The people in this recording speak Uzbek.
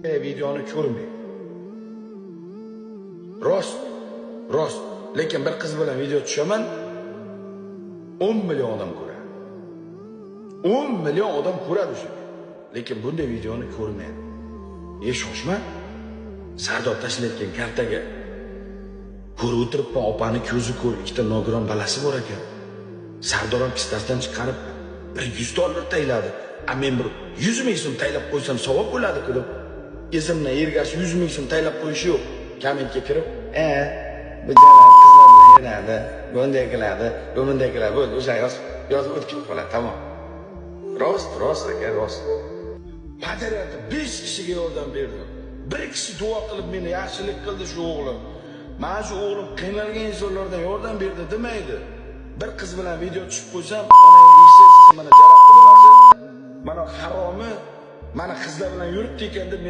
Videoni ko'rmang. Rost. Lekin bir qiz bilan video tushaman, 10 million odam ko'radi. 10 million odam ko'radi shu. Lekin bunday videoni ko'rmaydi. Shoshma. Sardor tashlayotgan kartaga ko'rib o'tiribman, opani ko'zi ko'r, ikkita nogiron balasi bor ekan. Sardor ham kistasidan chiqarib $100 tayladi. Men bir 100 ming so'm taylab qo'ysam savob bo'ladi-ku deb. Esimdan ergash 100 ming so'm taylab qo'yish yo'q. Kommentga kirib, bu jalan qizlar bilan yuradi, bunday qiladi, bunday qiladi. Bo'ldi, o'sha yozib o'tib qoladi, tamom. Rost aka, rost. Padariyatda 5 kishiga yordam berdim. Bir kishi duo qilib meni yaxshilik qildi shu o'g'lim. Mana shu o'g'lim qiynalgan insonlardan yordam berdi demaydi. Bir qiz bilan video tushib qo'ysam, onangni eshitsa mana jarohat bo'lasiz. Mana haromi, mana qizlar bilan yuribdi ekan deb